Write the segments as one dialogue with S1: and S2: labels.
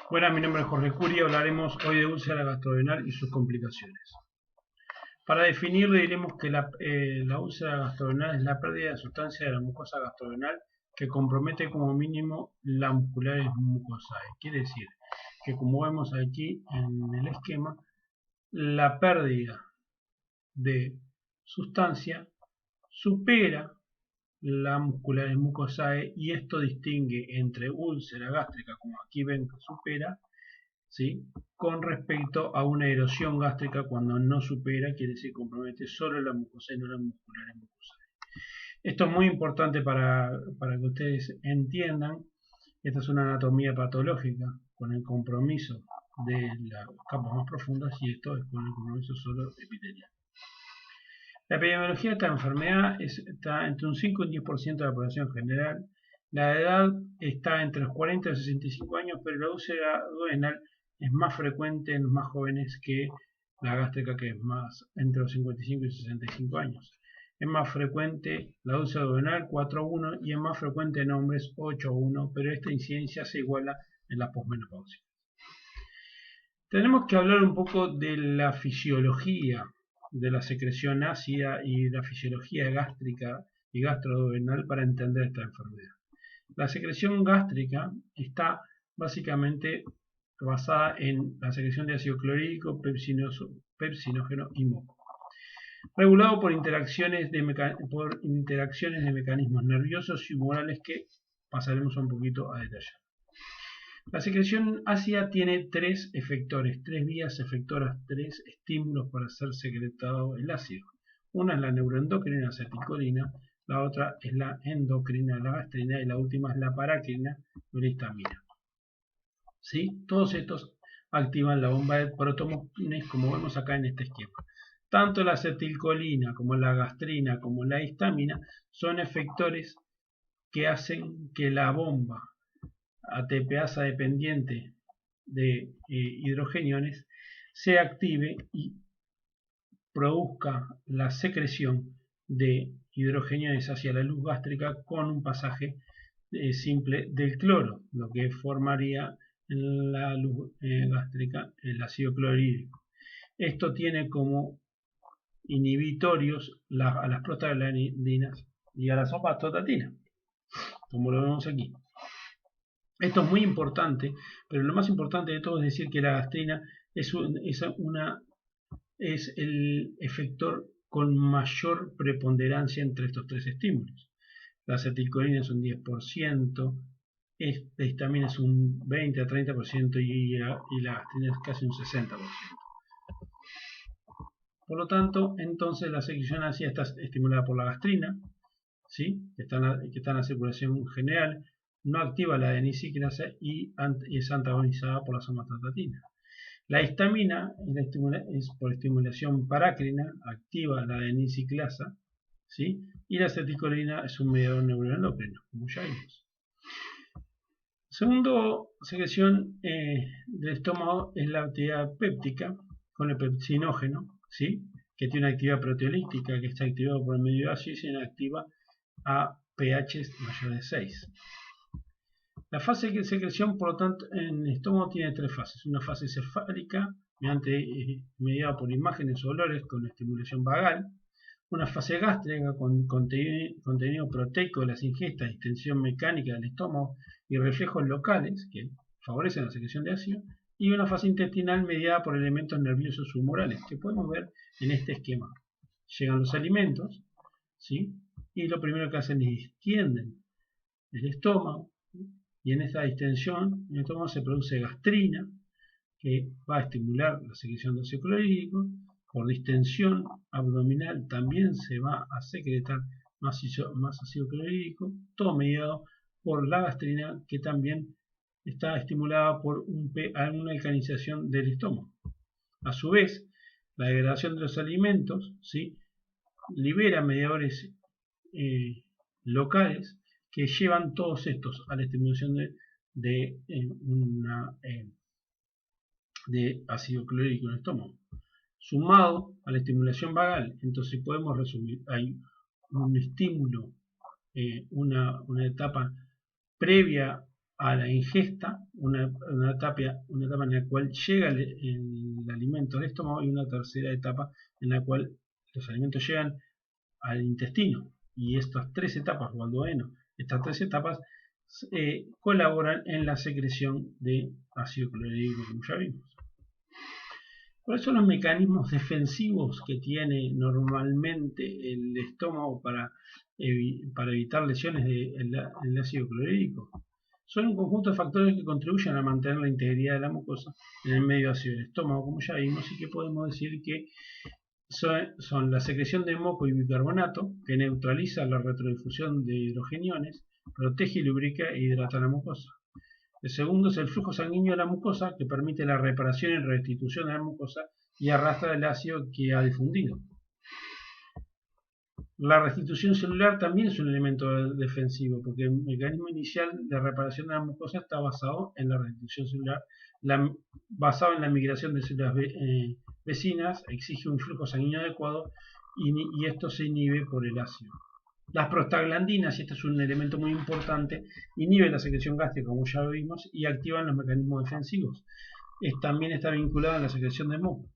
S1: Buenas, mi nombre es Jorge Curia. Hablaremos hoy de úlcera gastrodenal y sus complicaciones. Para definirlo diremos que la úlcera gastrodenal es la pérdida de sustancia de la mucosa gastrodenal que compromete como mínimo la musculares mucosae. Quiere decir que, como vemos aquí en el esquema, la pérdida de sustancia supera la musculares mucosae y esto distingue entre úlcera gástrica, como aquí ven que supera, ¿sí?, con respecto a una erosión gástrica. Cuando no supera, quiere decir compromete solo la mucosa y no la musculares mucosae. Esto es muy importante para que ustedes entiendan. Esta es una anatomía patológica con el compromiso de las capas más profundas y esto es con el compromiso solo epitelial. La epidemiología de esta enfermedad está entre un 5 y un 10% de la población general. La edad está entre los 40 y los 65 años, pero la úlcera duodenal es más frecuente en los más jóvenes que la gástrica, que es más entre los 55 y 65 años. Es más frecuente la úlcera duodenal 4-1 y es más frecuente en hombres 8-1, pero esta incidencia se iguala en la posmenopausia. Tenemos que hablar un poco de la fisiología de la secreción ácida y la fisiología gástrica y gastroduodenal para entender esta enfermedad. La secreción gástrica está básicamente basada en la secreción de ácido clorhídrico, pepsinógeno y moco, regulado por interacciones de mecanismos nerviosos y humorales que pasaremos un poquito a detallar. La secreción ácida tiene tres vías efectoras, tres estímulos para ser secretado el ácido. Una es la neuroendocrina acetilcolina, la otra es la endocrina, la gastrina, y la última es la paracrina, la histamina. ¿Sí? Todos estos activan la bomba de protomones, como vemos acá en este esquema. Tanto la acetilcolina como la gastrina como la histamina son efectores que hacen que la bomba ATPasa dependiente de hidrogeniones se active y produzca la secreción de hidrogeniones hacia la luz gástrica con un pasaje simple del cloro, lo que formaría en la luz gástrica el ácido clorhídrico. Esto tiene como inhibitorios a las prostaglandinas y a la somatostatina, como lo vemos aquí. Esto es muy importante, pero lo más importante de todo es decir que la gastrina es el efector con mayor preponderancia entre estos tres estímulos. La acetilcolina es un 10%, la histamina es un 20 a 30% y la gastrina es casi un 60%. Por lo tanto, entonces la secreción ácida está estimulada por la gastrina, ¿sí?, que está en la circulación general. No activa la adenosiclasa y es antagonizada por la somatostatina. La histamina es por estimulación paracrina, activa la adenosiclasa, ¿sí?, y la acetilcolina es un mediador neuroendocrino, como ya vimos. Segundo secreción del estómago es la actividad péptica con el pepsinógeno, ¿sí?, que tiene una actividad proteolítica que está activado por el medio ácido y se inactiva a pH mayor de 6. La fase de secreción, por lo tanto, en el estómago tiene tres fases. Una fase cefálica, mediada por imágenes o olores con estimulación vagal. Una fase gástrica con contenido proteico de las ingestas, distensión mecánica del estómago y reflejos locales que favorecen la secreción de ácido. Y una fase intestinal mediada por elementos nerviosos humorales, que podemos ver en este esquema. Llegan los alimentos, ¿sí?, y lo primero que hacen es distienden el estómago, y en esta distensión en el estómago se produce gastrina, que va a estimular la secreción de ácido clorhídrico. Por distensión abdominal también se va a secretar más ácido clorhídrico, todo mediado por la gastrina, que también está estimulada por una alcalinización del estómago. A su vez, la degradación de los alimentos, ¿sí?, libera mediadores locales que llevan todos estos a la estimulación de ácido clorhídrico en el estómago, sumado a la estimulación vagal. Entonces podemos resumir: hay un estímulo, una etapa previa a la ingesta, una etapa en la cual llega el alimento al estómago, y una tercera etapa en la cual los alimentos llegan al intestino. Y estas tres etapas, o al duodeno, estas tres etapas colaboran en la secreción de ácido clorhídrico, como ya vimos. ¿Cuáles son los mecanismos defensivos que tiene normalmente el estómago para evitar lesiones del ácido clorhídrico? Son un conjunto de factores que contribuyen a mantener la integridad de la mucosa en el medio ácido del estómago, como ya vimos, y que podemos decir que son la secreción de moco y bicarbonato, que neutraliza la retrodifusión de hidrogeniones, protege, lubrica e hidrata la mucosa. El segundo es el flujo sanguíneo de la mucosa, que permite la reparación y restitución de la mucosa y arrastra el ácido que ha difundido. La restitución celular también es un elemento defensivo, porque el mecanismo inicial de reparación de la mucosa está basado en la restitución celular, basado en la migración de células vecinas, exige un flujo sanguíneo adecuado y esto se inhibe por el ácido. Las prostaglandinas, y este es un elemento muy importante, inhiben la secreción gástrica, como ya lo vimos, y activan los mecanismos defensivos. También está vinculado a la secreción de moco.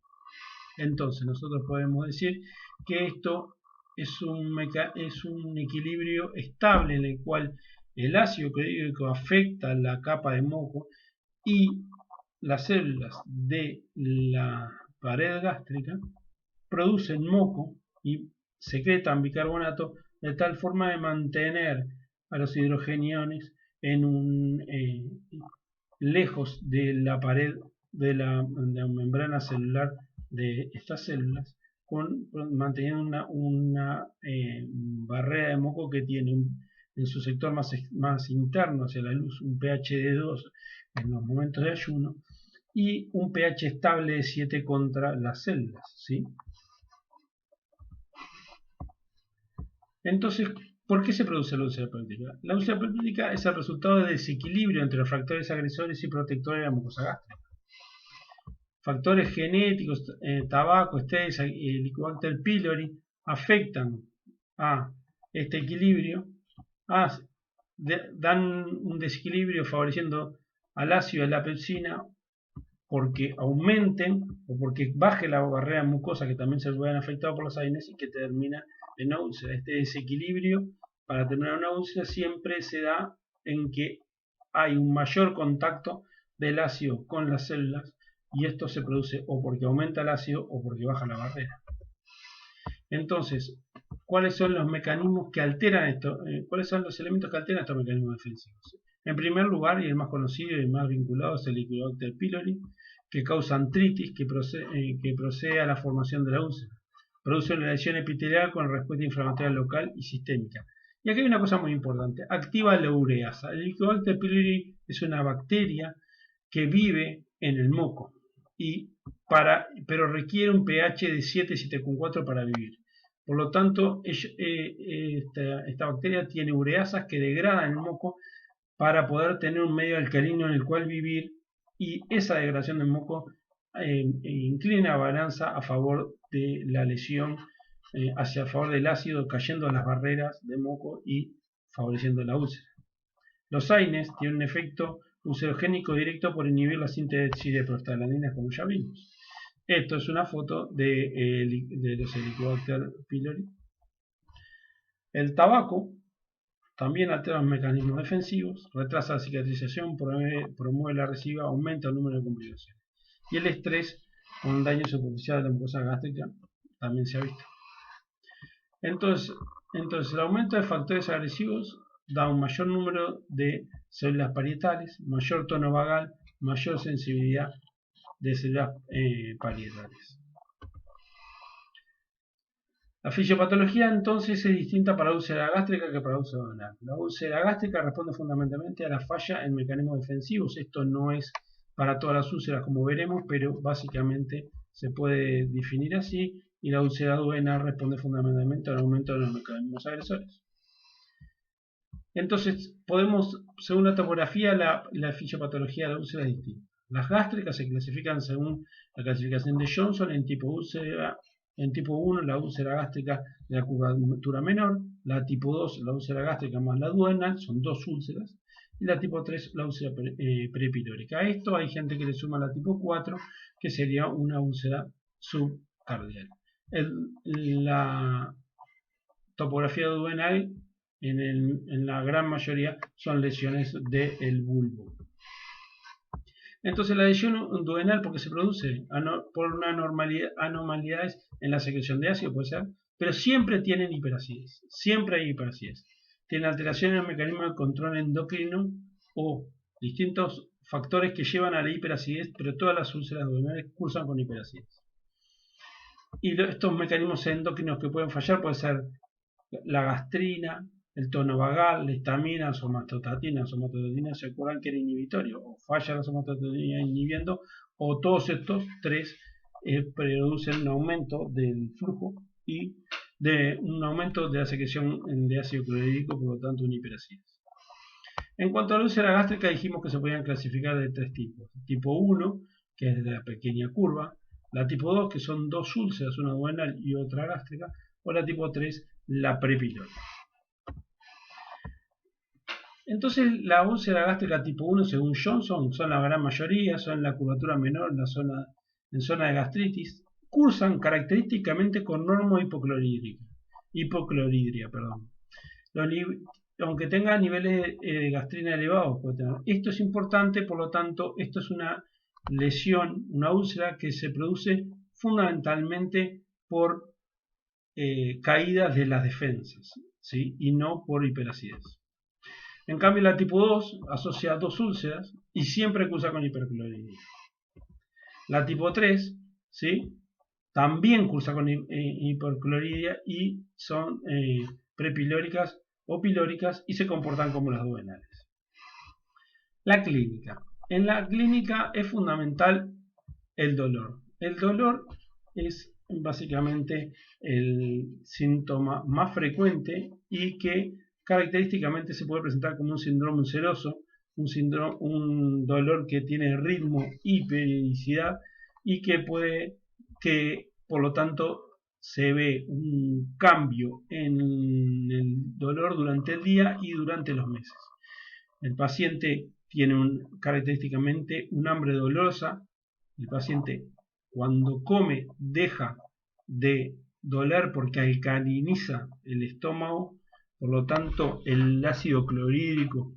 S1: Entonces, nosotros podemos decir que esto es un equilibrio estable en el cual el ácido clorhídrico afecta la capa de moco y las células de la pared gástrica producen moco y secretan bicarbonato de tal forma de mantener a los hidrogeniones lejos de la pared de la membrana celular de estas células, manteniendo una barrera de moco que tiene en su sector más interno hacia la luz un pH de 2 en los momentos de ayuno y un pH estable de 7 contra las células, ¿sí? Entonces, ¿por qué se produce la úlcera péptica? La úlcera péptica es el resultado de desequilibrio entre los factores agresores y protectores de la mucosa gástrica. Factores genéticos, tabaco, stevia y Helicobacter pylori afectan a este equilibrio, dan un desequilibrio favoreciendo al ácido y a la pepsina porque aumenten o porque baje la barrera mucosa, que también se pueden afectar por los AINES y que termina en una úlcera. Este desequilibrio para terminar una úlcera siempre se da en que hay un mayor contacto del ácido con las células y esto se produce o porque aumenta el ácido o porque baja la barrera. Entonces, ¿cuáles son los mecanismos que alteran esto? ¿Cuáles son los elementos que alteran estos mecanismos defensivos? En primer lugar, y el más conocido y el más vinculado, es el Helicobacter pylori, que causa artritis que procede a la formación de la úlcera. Produce una lesión epitelial con respuesta inflamatoria local y sistémica. Y aquí hay una cosa muy importante, activa la ureasa. El Helicobacter pylori es una bacteria que vive en el moco, pero requiere un pH de 7,4 para vivir. Por lo tanto, esta bacteria tiene ureasas que degradan el moco para poder tener un medio alcalino en el cual vivir, y esa degradación del moco inclina la balanza a favor de la lesión, hacia favor del ácido, cayendo en las barreras de moco y favoreciendo la úlcera. Los AINES tienen un efecto ulcerogénico directo por inhibir la síntesis de prostaglandinas, como ya vimos. Esto es una foto de los Helicobacter pylori. El tabaco también altera los mecanismos defensivos, retrasa la cicatrización, promueve la recidiva, aumenta el número de complicaciones. Y el estrés, con un daño superficial de la mucosa gástrica, también se ha visto. Entonces, el aumento de factores agresivos da un mayor número de células parietales, mayor tono vagal, mayor sensibilidad de células parietales. La fisiopatología entonces es distinta para la úlcera gástrica que para la úlcera duodenal. La úlcera gástrica responde fundamentalmente a la falla en mecanismos defensivos. Esto no es para todas las úlceras, como veremos, pero básicamente se puede definir así, y la úlcera duodenal responde fundamentalmente al aumento de los mecanismos agresores. Entonces, según la topografía, la fisiopatología de la úlcera es distinta. Las gástricas se clasifican según la clasificación de Johnson en tipo úlcera. En tipo 1, la úlcera gástrica de la curvatura menor. La tipo 2, la úlcera gástrica más la duodenal, son dos úlceras. y la tipo 3 la úlcera prepilórica. A esto hay gente que le suma la tipo 4, que sería una úlcera subcardial. La topografía duodenal en la gran mayoría son lesiones del bulbo. Entonces la lesión duodenal, porque se produce por una anomalidades en la secreción de ácido, puede ser, pero siempre tienen hiperacidez, siempre hay hiperacidez. Tienen alteraciones en el mecanismo de control endocrino o distintos factores que llevan a la hiperacidez, pero todas las úlceras duodenales cursan con hiperacidez. Y estos mecanismos endocrinos que pueden fallar pueden ser la gastrina, el tono vagal, la histamina, somatostatina. Somatostatina, se acuerdan que era inhibitorio, o falla la somatostatina inhibiendo, o todos estos tres producen un aumento del flujo y un aumento de la secreción de ácido clorhídrico, por lo tanto una hiperacidez. En cuanto a la úlcera gástrica, dijimos que se podían clasificar de tres tipos. Tipo 1, que es de la pequeña curva, la tipo 2, que son dos úlceras, una duodenal y otra gástrica, o la tipo 3, la prepilórica. Entonces la úlcera gástrica tipo 1, según Johnson, son la gran mayoría, son la curvatura menor en zona de gastritis, cursan característicamente con hipocloridria. Aunque tenga niveles de gastrina elevados. Esto es importante, por lo tanto, esto es una lesión, una úlcera que se produce fundamentalmente por caídas de las defensas, ¿sí? Y no por hiperacidez. En cambio, la tipo 2 asocia dos úlceras y siempre cursa con hipercloridria. La tipo 3, ¿sí? También cursa con hipercloridria y son prepilóricas o pilóricas y se comportan como las duodenales. La clínica. En la clínica es fundamental el dolor. El dolor es básicamente el síntoma más frecuente y que característicamente se puede presentar como un síndrome ulceroso, un dolor que tiene ritmo y periodicidad y que por lo tanto se ve un cambio en el dolor durante el día y durante los meses. El paciente tiene característicamente un hambre dolorosa. El paciente cuando come deja de doler porque alcaliniza el estómago, por lo tanto el ácido clorhídrico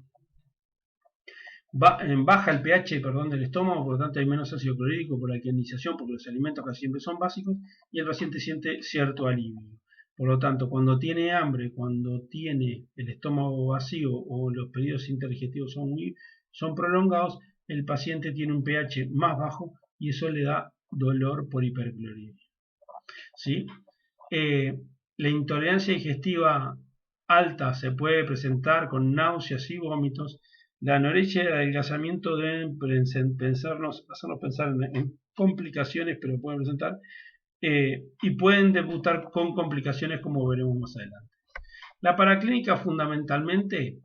S1: baja el pH del estómago, por lo tanto hay menos ácido clorhídrico por alcalinización, porque los alimentos casi siempre son básicos, y el paciente siente cierto alivio. Por lo tanto, cuando tiene hambre, cuando tiene el estómago vacío o los periodos interdigestivos son prolongados, el paciente tiene un pH más bajo y eso le da dolor por hipercloridria. ¿Sí? La intolerancia digestiva alta se puede presentar con náuseas y vómitos. La anorexia y el adelgazamiento deben hacernos pensar en complicaciones, pero pueden presentar y pueden debutar con complicaciones como veremos más adelante. La paraclínica fundamentalmente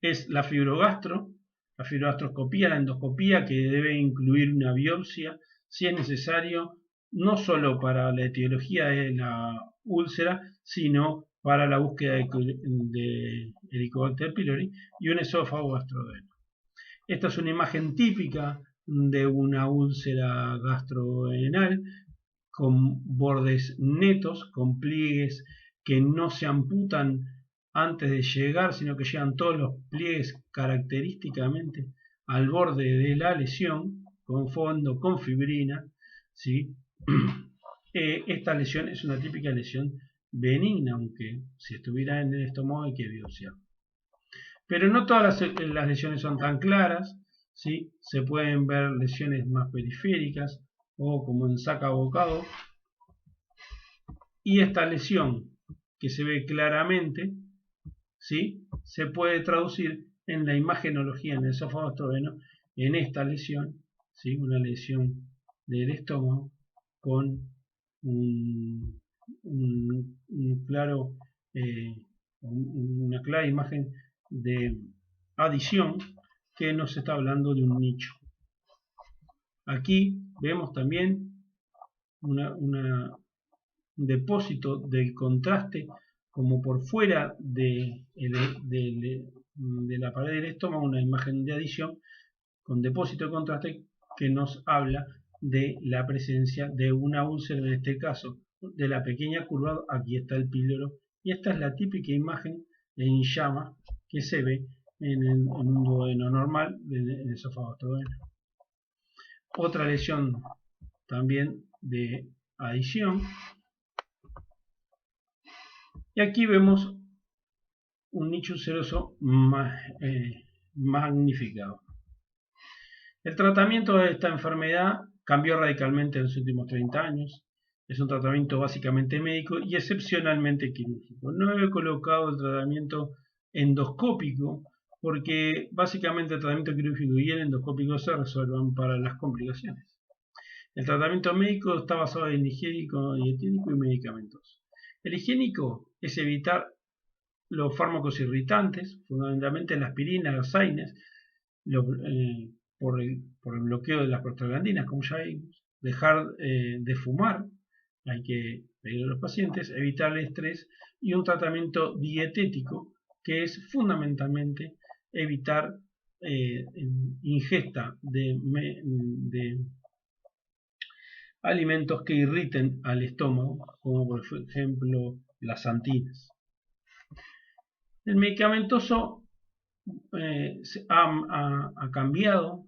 S1: es la fibrogastroscopía, la endoscopía, que debe incluir una biopsia si es necesario, no solo para la etiología de la úlcera, sino para la búsqueda de Helicobacter pylori y un esófago gastroduodeno. Esta es una imagen típica de una úlcera gastrodenal con bordes netos, con pliegues que no se amputan antes de llegar, sino que llegan todos los pliegues característicamente al borde de la lesión, con fondo, con fibrina, ¿sí? Esta lesión es una típica lesión benigna, aunque si estuviera en el estómago hay que biopsiar. Pero no todas las lesiones son tan claras, ¿sí? Se pueden ver lesiones más periféricas o como en saca bocado, y esta lesión que se ve claramente, ¿sí? Se puede traducir en la imagenología en el esófago gastroduodeno en esta lesión, ¿sí? Una lesión del estómago con una clara imagen de adición que nos está hablando de un nicho. Aquí vemos también un depósito del contraste como por fuera del de la pared del estómago una imagen de adición con depósito de contraste que nos habla de la presencia de una úlcera, en este caso de la pequeña curva. Aquí está el píloro y esta es la típica imagen en llama que se ve en un duodeno normal del esófago gastroduodenal. Otra lesión también de adición, y aquí vemos un nicho ulceroso magnificado. El tratamiento de esta enfermedad cambió radicalmente en los últimos 30 años. Es un tratamiento básicamente médico y excepcionalmente quirúrgico. No he colocado el tratamiento endoscópico porque básicamente el tratamiento quirúrgico y el endoscópico se resuelvan para las complicaciones. El tratamiento médico está basado en higiénico, dietético y medicamentos. El higiénico es evitar los fármacos irritantes, fundamentalmente la aspirina, los AINES, por el bloqueo de las prostaglandinas, como ya vimos. Dejar de fumar, hay que pedir a los pacientes, evitar el estrés, y un tratamiento dietético que es fundamentalmente evitar ingesta de alimentos que irriten al estómago, como por ejemplo las antinas. El medicamentoso ha cambiado,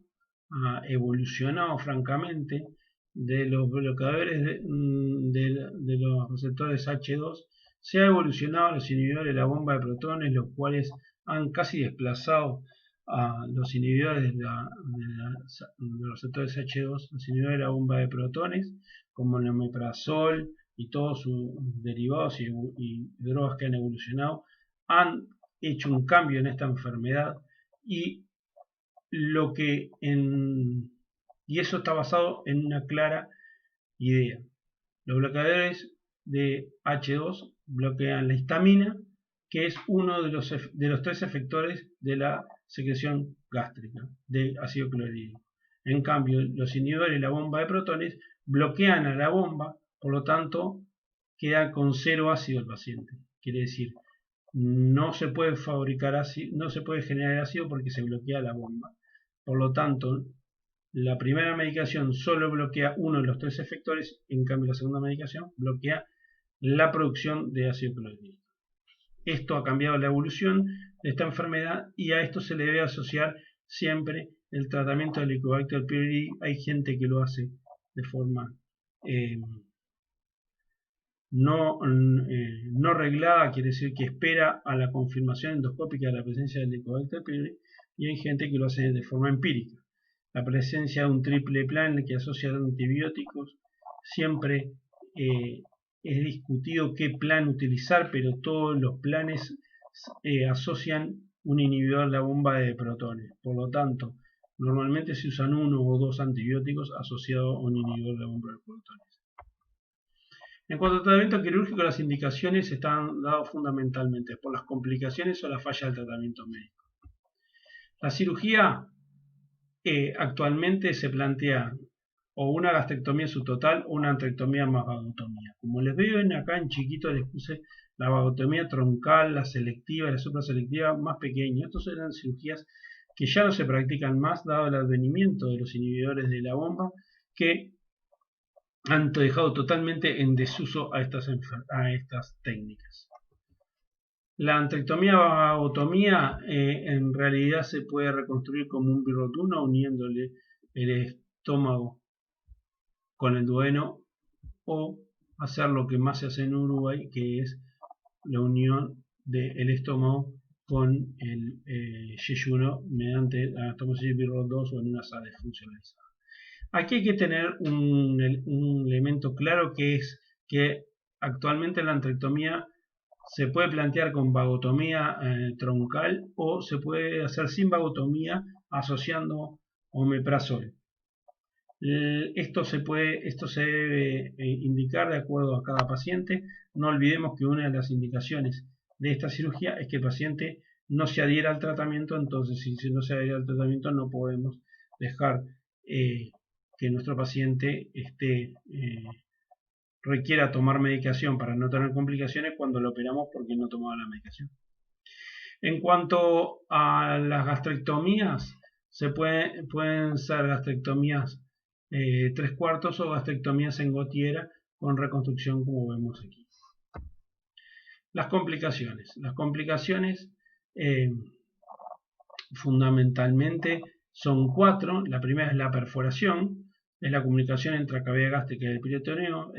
S1: ha evolucionado francamente de los bloqueadores de los receptores H2, se ha evolucionado a los inhibidores de la bomba de protones, los cuales han casi desplazado a los inhibidores de los receptores H2, los inhibidores de la bomba de protones, como el omeprazol y todos sus derivados y drogas que han evolucionado, han hecho un cambio en esta enfermedad, y eso está basado en una clara idea. Los bloqueadores de H2 bloquean la histamina, que es uno de los 3 efectores de la secreción gástrica de ácido clorhídrico. En cambio, los inhibidores de la bomba de protones bloquean a la bomba, por lo tanto queda con 0 ácido el paciente. Quiere decir, no se puede fabricar ácido, no se puede generar ácido porque se bloquea la bomba. Por lo tanto, la primera medicación solo bloquea uno de los 3 efectores, en cambio la segunda medicación bloquea la producción de ácido clorhídrico. Esto ha cambiado la evolución de esta enfermedad y a esto se le debe asociar siempre el tratamiento del Helicobacter pylori. Hay gente que lo hace de forma no reglada, quiere decir que espera a la confirmación endoscópica de la presencia del Helicobacter pylori, y hay gente que lo hace de forma empírica. La presencia de un triple plan que asocia antibióticos, siempre es discutido qué plan utilizar, pero todos los planes asocian un inhibidor de la bomba de protones. Por lo tanto, normalmente se usan 1 o 2 antibióticos asociados a un inhibidor de la bomba de protones. En cuanto al tratamiento quirúrgico, las indicaciones están dadas fundamentalmente por las complicaciones o la falla del tratamiento médico. La cirugía actualmente se plantea o una gastrectomía subtotal o una antrectomía más vagotomía. Como les veo acá en chiquito, les puse la vagotomía troncal, la selectiva y la supraselectiva más pequeña. Estas eran cirugías que ya no se practican más dado el advenimiento de los inhibidores de la bomba, que han dejado totalmente en desuso a estas técnicas. La antrectomía vagotomía en realidad se puede reconstruir como un birrotuna, uniéndole el estómago con el duodeno, o hacer lo que más se hace en Uruguay, que es la unión del estómago con el yeyuno mediante la anastomosis birrot 2 o en una sala funcionalizada. Aquí hay que tener un elemento claro, que es que actualmente la antrectomía se puede plantear con vagotomía troncal, o se puede hacer sin vagotomía asociando omeprazol. Esto se debe indicar de acuerdo a cada paciente. No olvidemos que una de las indicaciones de esta cirugía es que el paciente no se adhiera al tratamiento. Entonces, si no se adhiere al tratamiento, no podemos dejar que nuestro paciente requiera tomar medicación para no tener complicaciones cuando lo operamos porque no tomaba la medicación. En cuanto a las gastrectomías, pueden ser gastrectomías 3/4 o gastrectomías en gotiera con reconstrucción, como vemos aquí. Las complicaciones. Las complicaciones fundamentalmente son 4. La primera es la perforación, es la comunicación entre la cavidad gástrica y el peritoneo.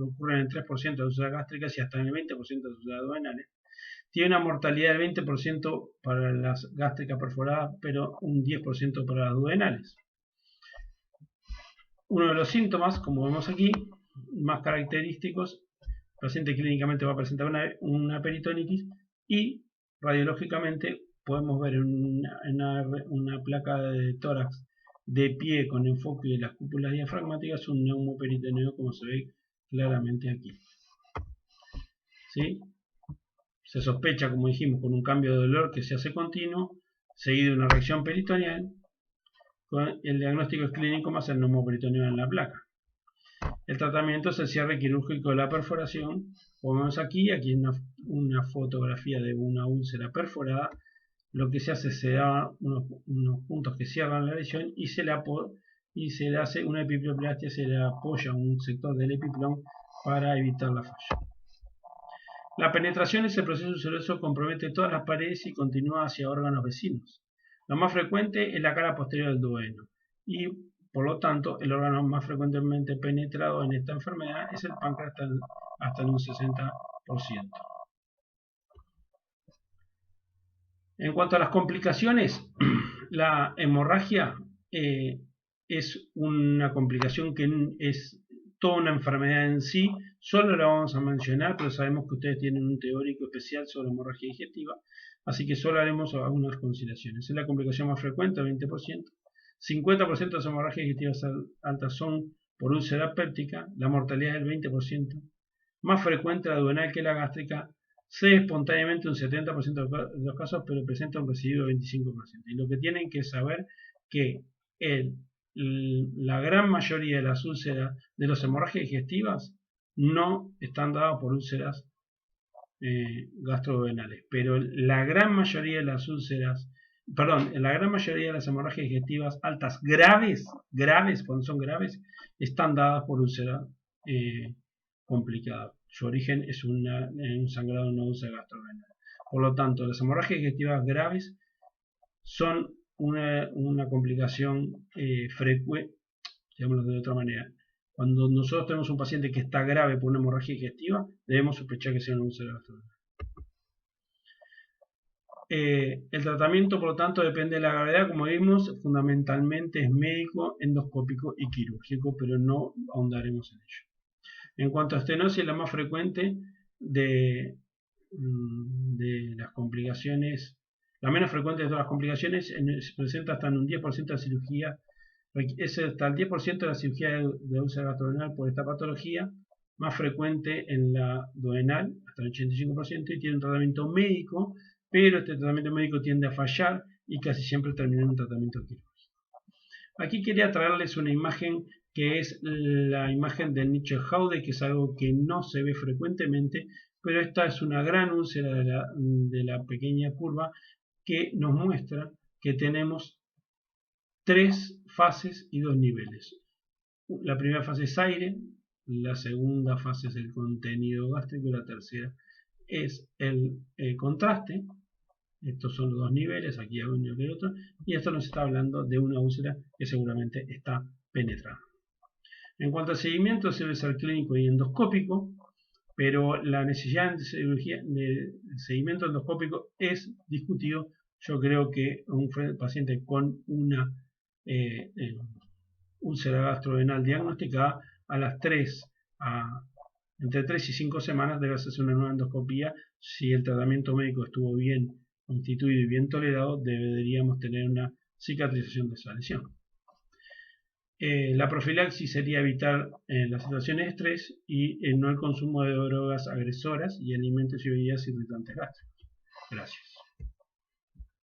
S1: Ocurre en el 3% de úlceras gástricas y hasta en el 20% de úlceras duodenales. Tiene una mortalidad del 20% para las gástricas perforadas, pero un 10% para las duodenales. Uno de los síntomas, como vemos aquí, más característicos, el paciente clínicamente va a presentar una peritonitis y radiológicamente podemos ver una placa de tórax de pie con enfoque de las cúpulas diafragmáticas un neumoperitoneo, como se ve claramente aquí. ¿Sí? Se sospecha, como dijimos, con un cambio de dolor que se hace continuo, seguido de una reacción peritoneal. El diagnóstico es clínico más el neumoperitoneo en la placa. El tratamiento es el cierre quirúrgico de la perforación. Como vemos aquí una fotografía de una úlcera perforada. Lo que se hace es se da unos puntos que cierran la lesión y se le hace una epipioplastia, se le apoya un sector del epiplón para evitar la falla. La penetración es el proceso ulceroso que compromete todas las paredes y continúa hacia órganos vecinos. Lo más frecuente es la cara posterior del duodeno y, por lo tanto, el órgano más frecuentemente penetrado en esta enfermedad es el páncreas hasta en un 60%. En cuanto a las complicaciones, la hemorragia es una complicación que es toda una enfermedad en sí. Solo la vamos a mencionar, pero sabemos que ustedes tienen un teórico especial sobre hemorragia digestiva, así que solo haremos algunas consideraciones. Es la complicación más frecuente, 20%. 50% de las hemorragias digestivas altas son por úlcera péptica, la mortalidad es del 20%. Más frecuente la duodenal que la gástrica, cede espontáneamente un 70% de los casos, pero presenta un residuo del 25%. Y lo que tienen que saber que la gran mayoría de las úlceras, de las hemorragias digestivas, no están dadas por úlceras gastroduodenales, pero la gran mayoría de las la gran mayoría de las hemorragias digestivas altas graves, cuando son graves, están dadas por úlcera complicada. Su origen es un sangrado en una úlcera gastroduodenal. Por lo tanto, las hemorragias digestivas graves son una complicación frecuente, digámoslo de otra manera. Cuando nosotros tenemos un paciente que está grave por una hemorragia digestiva, debemos sospechar que sea una úlcera gastroduodenal. El tratamiento, por lo tanto, depende de la gravedad. Como vimos, fundamentalmente es médico, endoscópico y quirúrgico, pero no ahondaremos en ello. En cuanto a estenosis, la más frecuente de las complicaciones, la menos frecuente de todas las complicaciones, se presenta hasta en un 10% de la cirugía, es hasta el 10% de la cirugía de úlcera gastroduodenal por esta patología, más frecuente en la duodenal, hasta el 85%, y tiene un tratamiento médico, pero este tratamiento médico tiende a fallar y casi siempre termina en un tratamiento quirúrgico. Aquí quería traerles una imagen que es la imagen del nicho de Jaude, que es algo que no se ve frecuentemente, pero esta es una gran úlcera de la pequeña curva que nos muestra que tenemos 3 fases y 2 niveles. La primera fase es aire, la segunda fase es el contenido gástrico y la tercera es el contraste. Estos son los 2 niveles, aquí hay uno y aquí hay otro, y esto nos está hablando de una úlcera que seguramente está penetrada. En cuanto al seguimiento, debe ser clínico y endoscópico, pero la necesidad de seguimiento endoscópico es discutido. Yo creo que un paciente con una úlcera gastroduodenal diagnosticada entre 3 y 5 semanas debe hacerse una nueva endoscopía. Si el tratamiento médico estuvo bien constituido y bien tolerado, deberíamos tener una cicatrización de esa lesión. La profilaxis sería evitar las situaciones de estrés y no el consumo de drogas agresoras y alimentos y bebidas irritantes gástricos. Gracias.